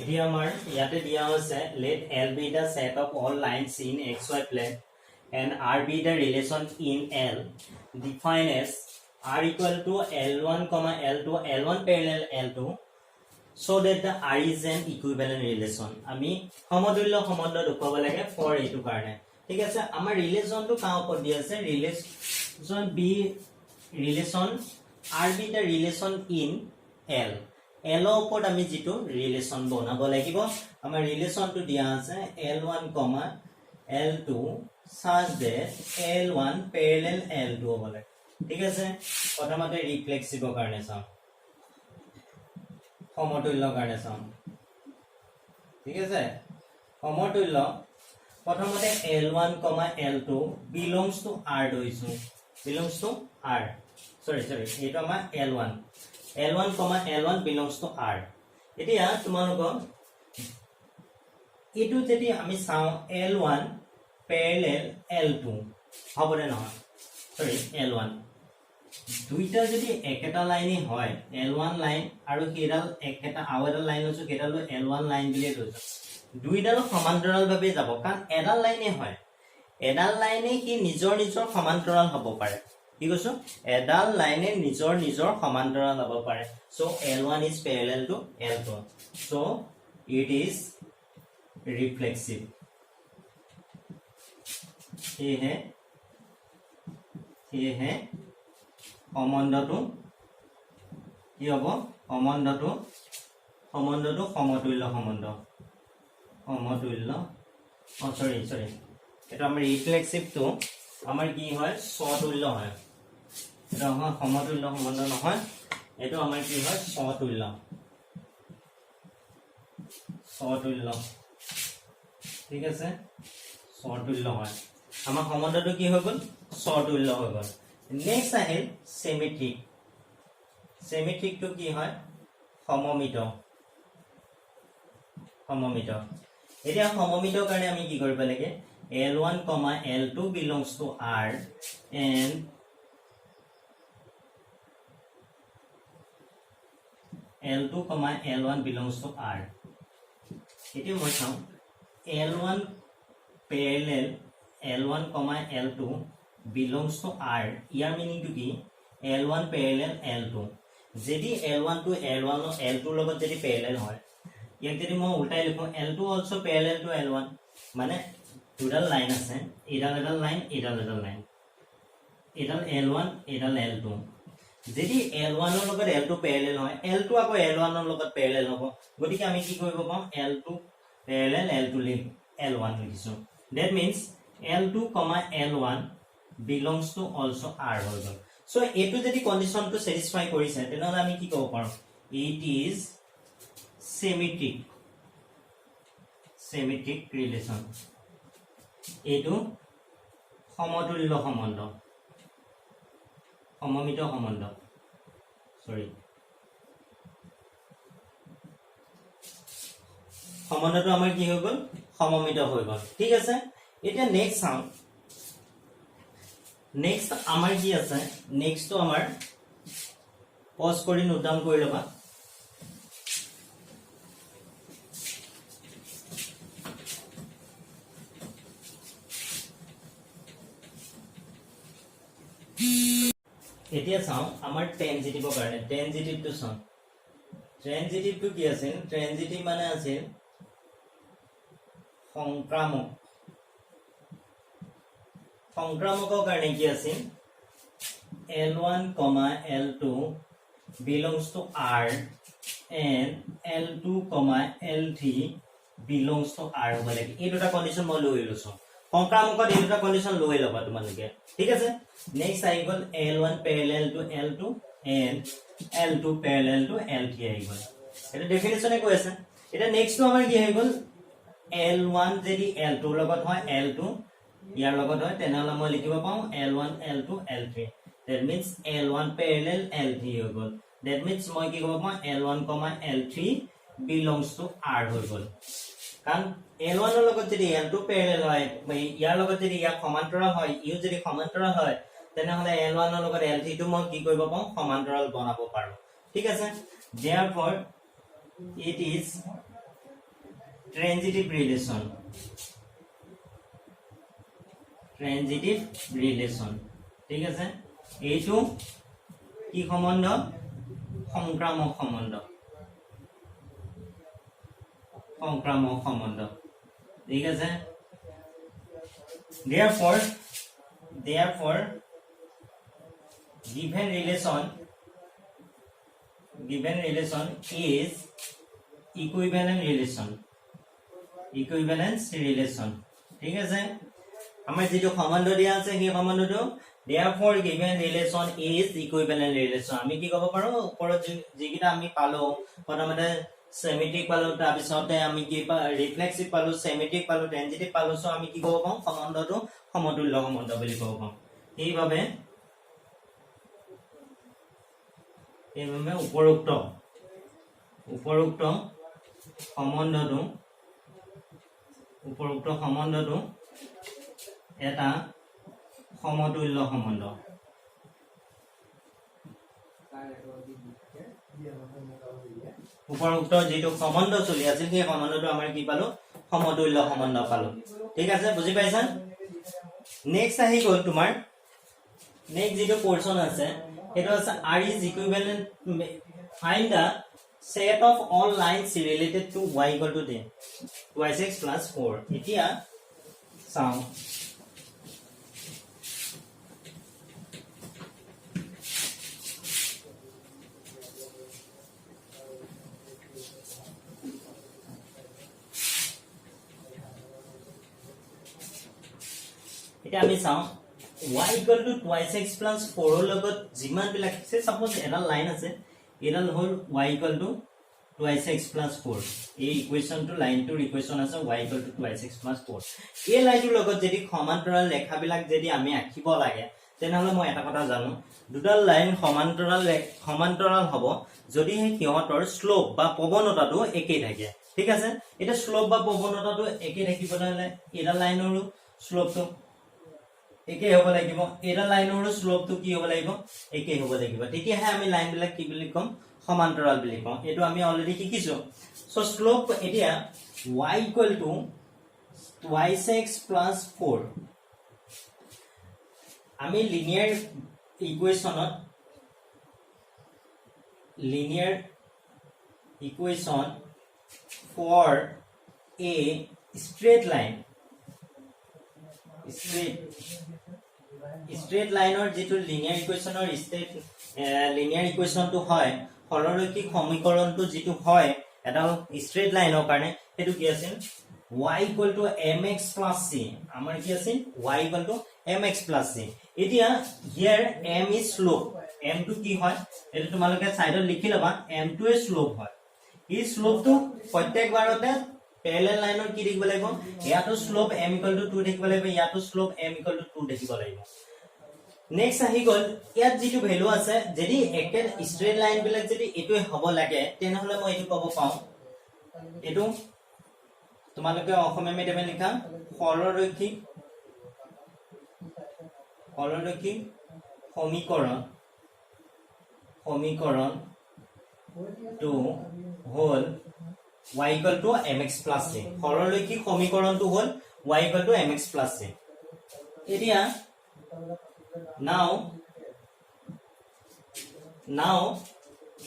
Here yate diya hoise let L be the set of all lines in xy plane and R be the relation in L. Define as R equal to L1 comma L2 L1 parallel L2 so that the R is an equivalent relation. Ami সমতুল্য সম্বন্ধ দেখুৱাব লাগে for এইটো কাৰণে ঠিক আছে আমাৰ relation টো কাৰ ওপৰত দি আছে relation B relation R be the relation in L L ওপৰত আমি যেটো ৰিলেচন বনাব লাগিব আমাৰ ৰিলেচন টো দিয়া আছে L1, L2 such that L1 parallel L2 হ'ব লাগে ঠিক আছে প্ৰথমতে ৰিফ্লেক্সিভৰ কাৰণে চাওঁ সমতুল্য কাৰণে চাওঁ ঠিক আছে সমতুল্য প্ৰথমতে L1, L2 belongs to R লৈছো belongs to R sorry এইটো আমাৰ L1 L1 belongs to R এতিয়া তোমালোকৰ এটো যদি আমি চাওঁ L1 parallel L2 হবনে নহয় সৰি L1 দুইটা যদি একেটা লাইনই হয় L1 লাইন আৰু কেডাল একেটা আওয়াডাল লাইন আছে কেডাল L1 লাইন বুলি কৈছো দুইডাল সমান্তৰাল ভাবে যাব কাৰণ এডাল লাইনই হয় এডাল লাইনে কি নিজৰ সমান্তৰাল হ'ব পাৰে কি কৈছো এডাল লাইনে নিজৰ সমান্তৰাল হ'ব পাৰে so L1 is parallel to L2 so it is reflexive हे সম্বন্ধটো কি হ'ব সম্বন্ধটো সমতুল্য সম্বন্ধ সৰি এটা আমাৰ ৰিফ্লেক্সিভ টো আমাৰ কি হয় সমতুল্য হয় এটা আমাৰ সমতুল্য সম্বন্ধ নহয় এটো আমাৰ কি হয় সমতুল্য ঠিক আছে সমতুল্য হয় আমাৰ সম্বন্ধটো কি হৈ গ'ল সমতুল্য হৈ গ'ল নেক্সট আহিল সিমেট্ৰিক টো কি হয় সমমিত এতিয়া সমমিতৰ কাৰণে আমি কি কৰিব লাগে L1, L2 belongs to R and L2, L1 belongs to R এতিয়া মই চাওঁ L1 parallel L1, L2 belongs to R year meaning to কি L1 parallel L2 যদি L1 to L2 লগত যদি parallel হয় ইয়াক যদি মই উল্টাই লিখো L2 also parallel to L1 মানে দুডাল লাইন আছে এডাল লাইন এডাল লাইন এডাল L1 এডাল L2 যদি L1 ৰ লগত L2 parallel হয় L2 আকৌ L1 ৰ লগত parallel হ'ব গতিকে আমি কি কৰিব পাম L2 parallel L1 লিখিছো that means L2, L1 belongs to also R হৈ গ'ল so এটো যদি কন্ডিশন টো স্যাটিসফাই কৰিছে তেনহলে আমি কি ক'ব পাৰো it is symmetric relation এটো সমতুল্য সম্বন্ধ সমমিত সম্বন্ধ সৰি সম্বন্ধটো আমাৰ কি হৈ গ'ল সমমিত হৈ গ'ল ঠিক আছে এটা নেক্সট চাও নেক্সট আমাৰ কি আছে নেক্সট তো আমাৰ পজ কৰি নোট ডাউন কৰি লবা এতিয়া চাও আমাৰ ট্ৰানজিটিভৰ কাৰণে ট্ৰানজিটিভ টো চাও ট্ৰানজিটিভ টো কি আছে ট্ৰানজিটিভ মানে আছে সংক্ৰামকৰ কাৰণে কি আছে L1, L2 belongs to R and L2, L3 belongs to R হ'ব লাগে এই দুটা কন্ডিশন মই লৈ লৈছো সংক্ৰামকৰ এই দুটা কন্ডিশন লৈ লবা তোমালোকে ঠিক আছে নেক্সট আহি গ'ল L1 parallel to L2 and L2 parallel to L3 আহি গ'ল এটা ডেফিনিশনে কৈ আছে এটা নেক্সট টো আমাৰ কি হৈ গ'ল L1 যদি L2 লগত হয় L2 ইয়াৰ লগত হয় তেনেহলে মই লিখিব পাওঁ L1, L2, L3 that means L1 parallel L3 হৈ গ'ল that means মই কি ক'ব পাওঁ L1, L3 belongs to R হৈ গ'ল কাৰণ L1 ৰ লগত যদি L2 parallel হয় ইয়াৰ লগত যদি ইয়াৰ সমান্তৰাল হয় ইউ যদি সমান্তৰাল হয় তেনেহলে L1 ৰ লগত L3 টো মই কি কৰিব পাওঁ সমান্তৰাল বনাব পাৰো ঠিক আছে therefore it is ট্ৰেনজিটিভ ৰিলেশ্যন ঠিক আছে এইটো কি সম্বন্ধ সংক্ৰামক সম্বন্ধ ঠিক আছে therefore given relation is equivalence relation ঠিক আছে আমাৰ যেটো সম্বন্ধ দিয়া আছে সেই সম্বন্ধটো therefore given relation is equivalent relation আমি কি ক'ব পাৰো ওপৰত যিকিটা আমি পালো প্ৰথমতে সেমেটিক পালো তাৰ পিছতে আমি কি ৰিফ্লেক্সিভ পালো সেমেটিক পালো ট্ৰেনজিটিভ পালো সো আমি কি ক'ব পাম সম্বন্ধটো সমতুল্য সম্বন্ধ বুলি ক'ব পাম এইভাবে উপৰোক্ত সম্বন্ধটো এটা সমতুল্য সম্বন্ধ উপৰোক্ত যেটো সম্বন্ধ চলি আছিল সেই সম্বন্ধটো আমাৰ কি পালো সমতুল্য সম্বন্ধ পালো ঠিক আছে বুজি পাইছা নেক্সট আহি গল তোমাৰ নেক্সট যেটো পোৰশন আছে এটা আছে r is equivalent find the set of all lines related to y equal to 2x plus 4 এতিয়া চাও এটা আমি চাও y equal to 2x plus 4 ৰ লগত যিমান বিলাক আছে সাপোজ এটা লাইন আছে এডাল হল y equal to 2x plus 4 এই ইকুৱেচনটো লাইনটোৰ ইকুৱেচন আছে y equal to 2x plus 4 এই লাইনটোৰ লগত যদি সমান্তৰাল ৰেখা বিলাক যদি আমি আঁকিব লাগে তেনেহলে মই এটা কথা জানো দুটা লাইন সমান্তৰাল হ'ব যদি সিহঁতৰ স্লোপ বা প্ৰৱণতাটো একেই থাকে ঠিক আছে এটা স্লোপ বা প্ৰৱণতাটো একেই থাকিবলৈ হলে এটা লাইনৰো স্লোপটো একে হ'ব লাগিব এটা লাইনৰ স্লোপটো কি হ'ব লাগিব একে হ'ব লাগিব তেতিয়াহে আমি লাইন বিলাক কি বুলি কম সমান্তৰাল বুলি কম এটো আমি অলৰেডি শিকিছো সো স্লোপ এতিয়া y equal to 2x plus 4 আমি linear ইকুৱেচন for a straight line straight line or যেটো linear equation or linear equation to হয় সৰলৰৈখিক সমীকৰণটো যেটো হয় এটা straight line ৰ কাৰণে এটো কি আছিল y equal to mx plus c আমাৰ কি আছিল y equal to mx plus c এতিয়া here m is slope m to কি হয় এটো তোমালোকে সাইডত লিখি লবা m to এ slope হয় এই স্লোপটো প্ৰত্যেকবাৰতে parallel line or কি দেখিব লাগিব ইয়াটো স্লোপ m equal to 2 দেখিব লাগিব ইয়াটো স্লোপ m equal to 2 দেখিব লাগিব নেক্সট আহি গল ইয়াত যেটো ভ্যালু আছে যদি একে স্ট্ৰেট লাইন বিলাক যদি এটো হ'ব লাগে তেনেহলে মই এটো পাব পাও এটো তোমালোকে অসমীয়া মিডিয়ামে লিখা সৰলৰৈখিক সমীকৰণ to whole y equal to mx plus c সৰলৰৈখিক সমীকৰণটো হল y equal to mx plus c এতিয়া now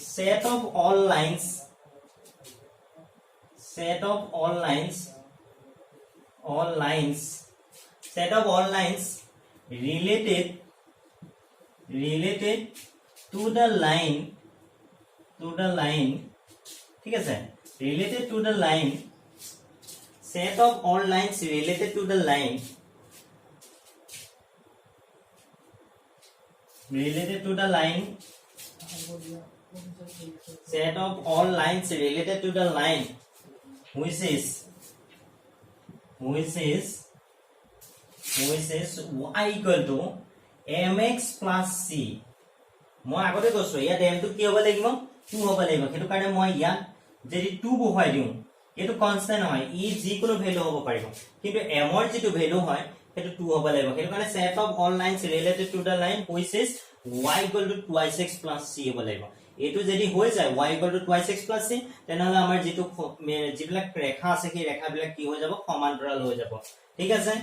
set of all lines related to the line ঠিক আছে related to the line set of all lines related to the line set of all lines related to the line which is y equal to mx plus c মই আগতে কৈছো ইয়াত m টো কি হ'ব লাগিব 2 হ'ব লাগিব হেতু কাৰণে মই ইয়াত যদি 2 বহাই দিও এটো কনস্ট্যান্ট হয় ই যি কোনো ভ্যালু হ'ব পাৰিব কিন্তু m ৰ যেটো ভ্যালু হয় হেতু 2 হ'ব লাগিব হেতু কাৰণে set of all lines related to the line which is y equal to 2x plus c হ'ব লাগিব এইটো যদি হৈ যায় y = 2x + c তেনেহলে আমাৰ যেটো যিবিলাক ৰেখা আছে কি ৰেখাবিলাক কি হৈ যাব সমান্তৰাল হৈ যাব ঠিক আছে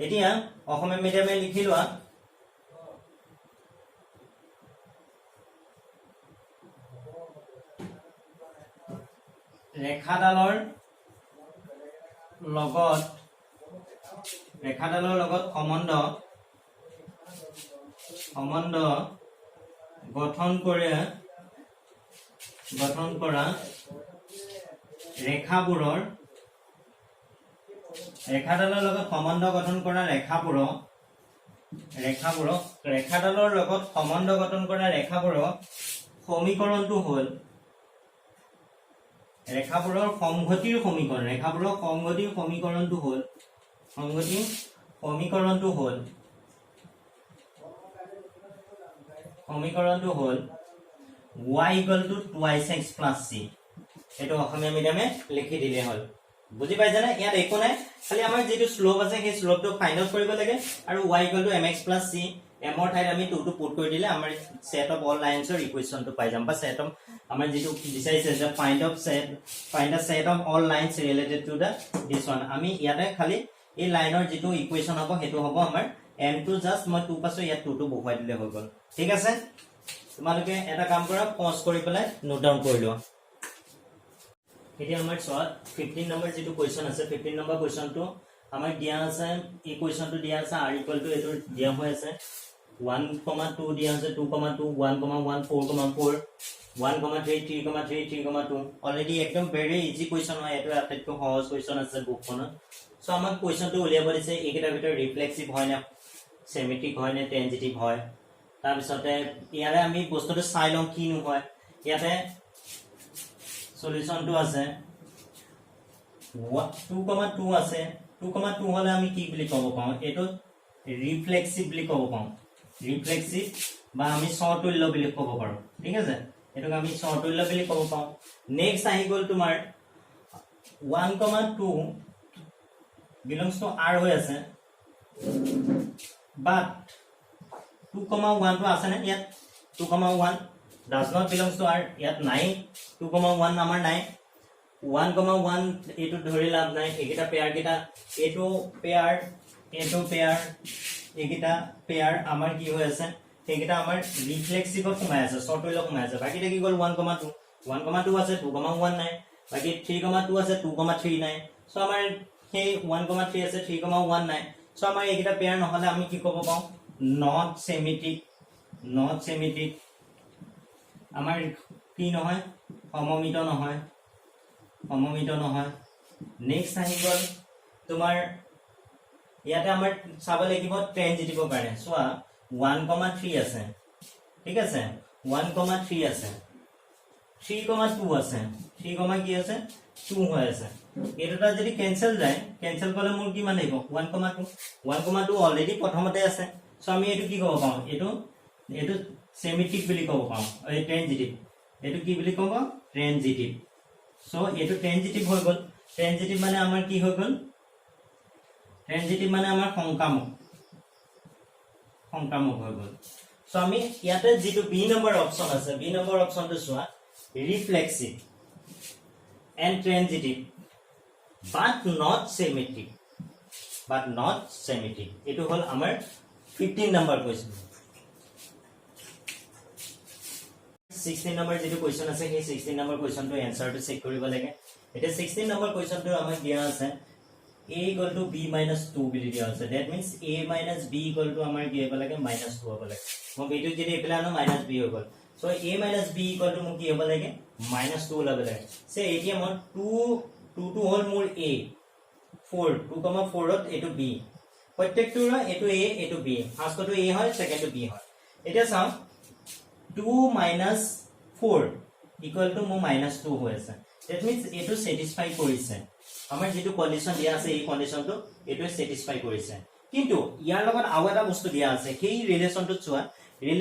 এতিয়া অসমীয়া মিডিয়ামে লিখি লোৱা ৰেখাডালৰ লগত সম্বন্ধ গঠন কৰা ৰেখাবোৰৰ ৰেখাডালৰ লগত সম্বন্ধ গঠন কৰা ৰেখাবোৰৰ সমীকৰণটো হ'ল ৰেখাবোৰৰ সংগতিৰ সমীকৰণটো হ'ল y = 2x + c এটো অসমীয়া মিডিয়ামে লিখি দিলে হ'ল বুজি পাইছা না ইয়াত একো নাই খালি আমাৰ যেটো স্লোপ আছে সেই স্লোপটো ফাইন্ড আউট কৰিব লাগে আৰু y = mx + c m ৰ ঠাইত আমি 2 টো পুট কৰি দিলে আমাৰ সেট অফ অল লাইনছৰ ইকুৱেচনটো পাই যাম বা সেট অফ আমাৰ যেটো বিচাৰিছে যে find da set of all lines related to the this one আমি ইয়াতে খালি এই লাইনৰ যেটো ইকুৱেচন হ'ব হেতু হ'ব আমাৰ m2 জাস্ট মই 2 পাছো ইয়াত 2 টো বহুৱাই দিলে হৈ গ'ল ঠিক আছে তোমালোকে এটা কাম কৰা পজ কৰি পেলাই নোট ডাউন কৰি লোৱা এতিয়া আমাৰ 15 নম্বৰ যেটো কোৱেশ্চন আছে 15 নম্বৰ কোৱেশ্চনটো আমাৰ দিয়া আছে এই কোৱেশ্চনটো দিয়া আছে r = এটো দিয়া হৈ আছে 1,2 দিয়া আছে 2,2 1,1 4,4 1,3 3,3 3,2 অলৰেডি একদম ভেৰি ইজি কোৱেশ্চন হয় এটো আটাইতকৈ সহজ কোৱেশ্চন আছে বুকখনত সো আমাক কোৱেশ্চনটো উলিয়াব দিছে এইকেইটাৰ ভিতৰত ৰিফ্লেক্সিভ হয় না সিমেট্ৰিক হয় না টেনজেটিভ হয় তাৰ পিছতে ইয়াৰে আমি বস্তুটো চাই লম কি নহয় ইয়াতে সলিউশনটো আছে 2,2 আছে 2,2 হলে আমি কি বুলি কব পাওঁ এটো ৰিফ্লেক্সিভ বুলি কব পাওঁ ৰিফ্লেক্সিভ বা আমি সমতুল্য বুলি কব পাৰো ঠিক আছে এটোক আমি সমতুল্য বুলি কব পাওঁ নেক্সট আহি গল তোমাৰ 1,2 belongs to r হৈ আছে but 2,1 টো আছে না ইয়াত 2,1 does not belongs to r ইয়াত নাই 2,1 আমাৰ নাই 1,1 এটো ধৰি লাভ নাই একিটা পেয়াৰ কিটা এটো পেয়াৰ একিটা পেয়াৰ আমাৰ কি হৈ আছে একিটা আমাৰ ৰিফ্লেক্সিভত সোমাই আছে সমতুল্য সোমাই আছে বাকিটা কি গল 1,2 আছে 2,1 নাই বাকি 3,2 আছে 2,3 নাই সো আমাৰ সেই 1,3 আছে 3,1 নাই সো আমাৰ একিটা পেয়াৰ নহলে আমি কি কব পাওঁ not symmetric আমাৰ কি নহয় সমমিত নহয় নেক্সট আহি গল তোমাৰ ইয়াতে আমাৰ চাব লাগিব ট্ৰেনজিটিভৰ কাৰণে সোৱা 1,3 আছে ঠিক আছে 1,3 আছে 3,2 আছে 3, কি আছে 2 হৈ আছে এটোটা যদি ক্যান্সেল কৰিলে মোৰ কি মান আহিব 1,2 অলৰেডি প্ৰথমতে আছে সো আমি এটো কি কব পাওঁ এটো সিমেট্ৰিক বুলি কব পাওঁ এই ট্ৰেনজিটিভ এটো কি বুলি কব ট্ৰেনজিটিভ সো এটো ট্ৰেনজিটিভ হৈ গল ট্ৰেনজিটিভ মানে আমাৰ কি হৈ গল ট্ৰেনজিটিভ মানে আমাৰ সংক্ৰামক হৈ গল সো আমি ইয়াতে যেটো বি নম্বৰ অপচন আছে বি নম্বৰ অপচনটো চোৱা reflexive and transitive but not symmetric এটো হল আমাৰ 15 নম্বৰ কোৱেশ্চন 16 নম্বৰ যেটো কোৱেশ্চন আছে সেই 16 নম্বৰ কোৱেশ্চনটো এনসাৰটো চেক কৰিব লাগে এটা 16 নম্বৰ কোৱেশ্চনটো আমাক দিয়া আছে a = b - 2 বুলি দিয়া আছে that means a - b = আমাৰ কি হ'ব লাগে -2 হ'ব লাগে মই বিটো যদি এফালে আনো -b হৈ গল so a - b = মোক কি হ'ব লাগে -2 ওলাব লাগে সে এতিয়া মই 2 হল মোৰ a 4 2,4 ত এটো b প্ৰত্যেকটোৰ এটো a এটো b ফাৰ্ষ্টটো a হয় সেকেন্ডটো b হয় এটা চাও 2 - 4 = মোৰ -2 হৈ আছে that means এটো স্যাটিসফাই কৰিছে আমাৰ যেটো কন্ডিশন দিয়া আছে এই কন্ডিশনটো এটো স্যাটিসফাই কৰিছে কিন্তু ইয়াৰ লগত আৰু এটা বস্তু দিয়া আছে সেই ৰিলেশনটো চোৱা b >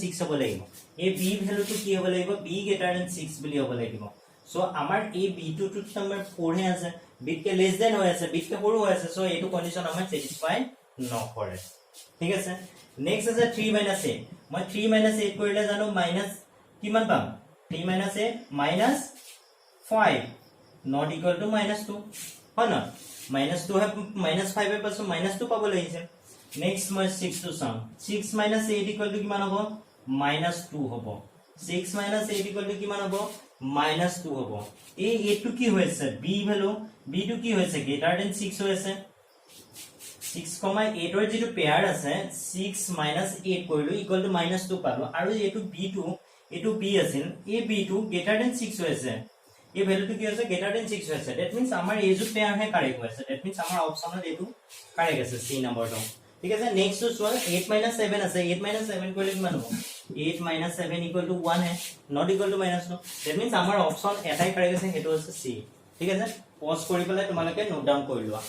6 হ'ব লাগিব এই b ভ্যালুটো কি হ'ব লাগিব b > 6 বুলি হ'ব লাগিব সো আমাৰ এই b টো নম্বৰ 4 হে আছে b কে লেস দেন হৈ আছে b কে সৰু হৈ আছে সো এইটো কন্ডিশন আমাৰ স্যাটিসফাই নকৰে ঠিক আছে নেক্সট আছে 3 - 8 মই 3 - 8 কৰিলে জানো -3 কিমান পাম 3 minus a minus 5 not equal to -2 হয় না -2 হে -5 এর পাছত -2 পাব লাগিছে নেক্সট মই 6 to some 6 minus 8 equal to কিমান হ'ব -2 হ'ব 6 minus 8 equal to কিমান হ'ব -2 হ'ব এই এটো কি হৈছে b ভ্যালু b টু কি হৈছে গ্রেটার দেন 6 হৈছে 6, 8 ৰ যেটো পেয়াৰ আছে 6 minus 8 কৰিলো ইকুৱেল টু -2 পালো আৰু এটো b2 এটো b আছিল এই b2 গ্রেটার দেন 6 হৈছে এই ভ্যালুটো কি হৈছে গ্রেটার দেন 6 হৈছে দ্যাট মিন্স আমাৰ এই যে পেয়াৰ হে কাৰেক্ট হৈছে দ্যাট মিন্স আমাৰ অপচনত এটো কাৰেক্ট আছে সি নম্বৰটো ঠিক আছে নেক্সট টু 8 - 7 আছে 8 - 7 কৰিলে কিমান হ'ব 8 - 7 equal to 1 है not equal to -2 that means আমাৰ অপচন এটাই কাৰেক্ট আছে হেতু আছে সি ঠিক আছে পজ কৰি পেলাই তোমালোকে নোট ডাউন কৰি লোৱা